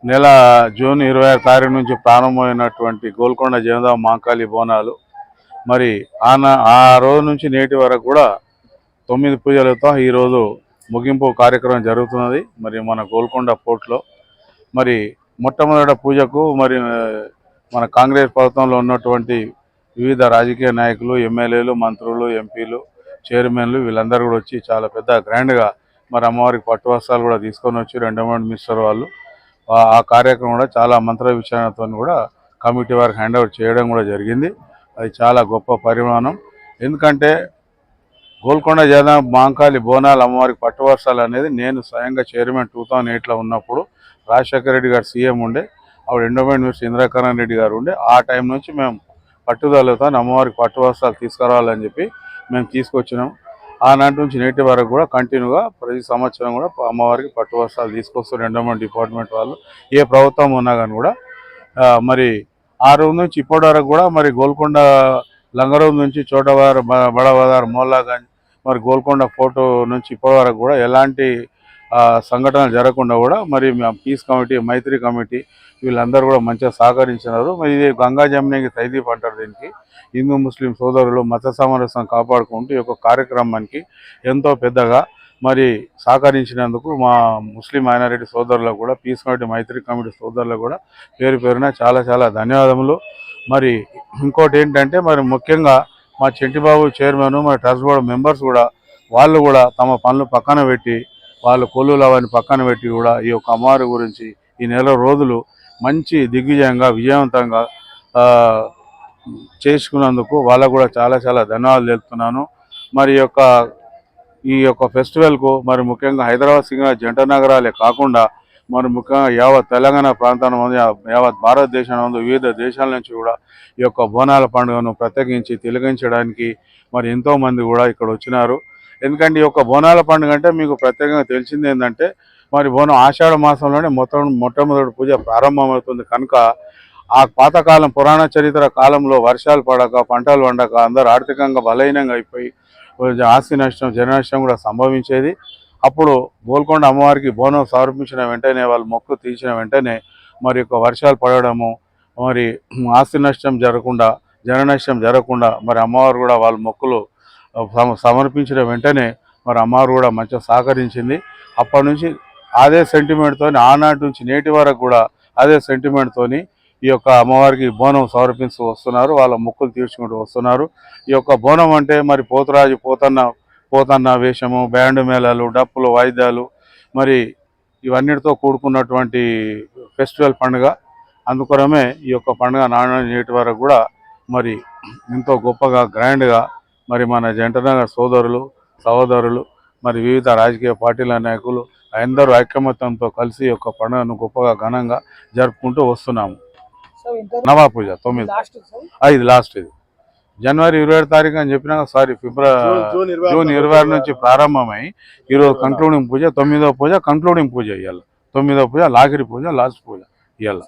నెల జూన్ 26 తారీఖు నుంచి ప్రారంభమైనటువంటి గోల్కొండ జమదాం మాంకాళి బోనాలు మరి ఆ రోజు నుంచి నేటి వరకు కూడా 9 పూజలతో ఈరోజు ముగింపు కార్యక్రమం జరుగుతున్నది. మరి మన గోల్కొండ పోర్ట్లో మరి మొట్టమొదటి పూజకు మరి మన కాంగ్రెస్ ప్రభుత్వంలో ఉన్నటువంటి వివిధ రాజకీయ నాయకులు, ఎమ్మెల్యేలు, మంత్రులు, ఎంపీలు, చైర్మన్లు వీళ్ళందరూ కూడా వచ్చి చాలా పెద్ద గ్రాండ్గా మరి అమ్మవారికి పట్టు వస్త్రాలు కూడా తీసుకొని వచ్చి ఎండోమెంట్ మినిస్టర్ వాళ్ళు ఆ కార్యక్రమం కూడా చాలా మంత్ర విచారణతో కూడా కమిటీ వారికి హ్యాండ్ ఓవర్ చేయడం కూడా జరిగింది. అది చాలా గొప్ప పరిమాణం. ఎందుకంటే గోల్కొండ జమదాం మాంకాళి బోనాలు అమ్మవారికి పట్టు వస్త్రాలు అనేది నేను స్వయంగా చైర్మన్ 2008లో ఉన్నప్పుడు రాజశేఖర రెడ్డి గారు సీఎం ఉండే, అప్పుడు ఎండోమెంట్ మినిస్టర్ ఇంద్రకరణ్ రెడ్డి గారు ఉండే. ఆ టైం నుంచి మేము పట్టుదలతో అమ్మవారికి పట్టు వస్త్రాలు తీసుకురావాలని చెప్పి మేము తీసుకొచ్చినాం. ఆనాటి నుంచి నేటి వరకు కూడా కంటిన్యూగా ప్రతి సంవత్సరం కూడా అమ్మవారికి పట్టు వస్త్రాలు తీసుకొస్తారు ఎండోమెంట్ డిపార్ట్మెంట్ వాళ్ళు. ఏ ప్రభుత్వం ఉన్నా కానీ కూడా మరి ఆ రోజు నుంచి ఇప్పటి వరకు కూడా మరి గోల్కొండ లంగరూమ్ నుంచి చోటవారు, బడబజార్, మోల్లాగంజ్, మరి గోల్కొండ ఫోర్ట్ నుంచి ఇప్పటి వరకు కూడా ఎలాంటి సంఘటనలు జరగకుండా కూడా మరి పీస్ కమిటీ, మైత్రి కమిటీ వీళ్ళందరూ కూడా మంచిగా సహకరించినారు. మరి ఇది గంగా జమునికి తైదీప్ అంటారు. దీనికి హిందూ ముస్లిం సోదరులు మత సామరస్యం కాపాడుకుంటూ ఈ యొక్క కార్యక్రమానికి ఎంతో పెద్దగా మరి సహకరించినందుకు మా ముస్లిం మైనారిటీ సోదరులకు కూడా, పీస్ కమిటీ, మైత్రి కమిటీ సోదరులకు కూడా పేరు పేరున చాలా చాలా ధన్యవాదములు. మరి ఇంకోటి ఏంటంటే మరి ముఖ్యంగా మా చెంటిబాబు చైర్మన్, మరి ట్రస్ట్ బోర్డు మెంబర్స్ కూడా వాళ్ళు కూడా తమ పనులు పక్కన పెట్టి, వాళ్ళు కొల్లులు అవన్నీ పక్కన పెట్టి కూడా ఈ యొక్క అమ్మవారి గురించి ఈ నెల రోజులు మంచి దిగ్విజయంగా విజయవంతంగా చేసుకున్నందుకు వాళ్ళకు కూడా చాలా చాలా ధన్యవాదాలు తెలుపుతున్నాను. మరి ఈ యొక్క ఫెస్టివల్కు మరి ముఖ్యంగా హైదరాబాద్, సింగరేణి జంట నగరాలే కాకుండా మరి ముఖ్యంగా యావత్ తెలంగాణ ప్రాంతాన్ని ఉంది, యావత్ భారతదేశం ఉంది, వివిధ దేశాల నుంచి కూడా ఈ యొక్క బోనాల పండుగను ప్రత్యేకించి తిలకించడానికి మరి ఎంతోమంది కూడా ఇక్కడ వచ్చినారు. ఎందుకంటే ఈ యొక్క బోనాల పండుగ అంటే మీకు ప్రత్యేకంగా తెలిసింది ఏంటంటే మరి ఆషాఢ మాసంలోనే మొట్టమొదటి పూజ ప్రారంభమవుతుంది కనుక ఆ పాతకాలం పురాణ చరిత్ర కాలంలో వర్షాలు పడక, పంటలు పండక అందరూ ఆర్థికంగా బలహీనంగా అయిపోయి ఆస్తి నష్టం, జన నష్టం కూడా సంభవించేది. అప్పుడు గోల్కొండ అమ్మవారికి బోనం సమర్పించిన వెంటనే, వాళ్ళు మొక్కు తీర్చిన వెంటనే మరి వర్షాలు పడడము, మరి ఆస్తి నష్టం జరగకుండా, జన నష్టం జరగకుండా మరి అమ్మవారు కూడా వాళ్ళ మొక్కులు సమర్పించిన వెంటనే మరి అమ్మవారు కూడా మంచిగా సహకరించింది. అప్పటి నుంచి అదే సెంటిమెంట్తో ఆనాటి నుంచి నేటి వరకు కూడా అదే సెంటిమెంట్తో ఈ యొక్క అమ్మవారికి బోనం సమర్పిస్తూ వస్తున్నారు, వాళ్ళ మొక్కులు తీర్చుకుంటూ వస్తున్నారు. ఈ యొక్క బోనం అంటే మరి పోతురాజు పోతన్న వేషము, బ్యాండ్ మేళాలు, డప్పులు, వాయిద్యాలు మరి ఇవన్నిటితో కూడుకున్నటువంటి ఫెస్టివల్ పండుగ. అందుకోసమే ఈ యొక్క పండుగ నేటి వరకు కూడా మరి ఎంతో గొప్పగా గ్రాండ్గా మరి మన జంటనగర్ సోదరులు, సహోదరులు, మరి వివిధ రాజకీయ పార్టీల నాయకులు అందరూ ఐకమత్యంతో కలిసి ఈ యొక్క పండుగను గొప్పగా ఘనంగా జరుపుకుంటూ వస్తున్నాము. నవా పూజ 9 ఇది లాస్ట్. ఇది జనవరి 27 తారీఖు అని చెప్పినాక జూన్ 26 నుంచి ప్రారంభమై ఈరోజు కంక్లూడింగ్ పూజ, 9వ పూజ కంక్లూడింగ్ పూజ ఇవ్వాలి. 9వ పూజ లాగిరి పూజ, లాస్ట్ పూజ ఇవ్వాలి.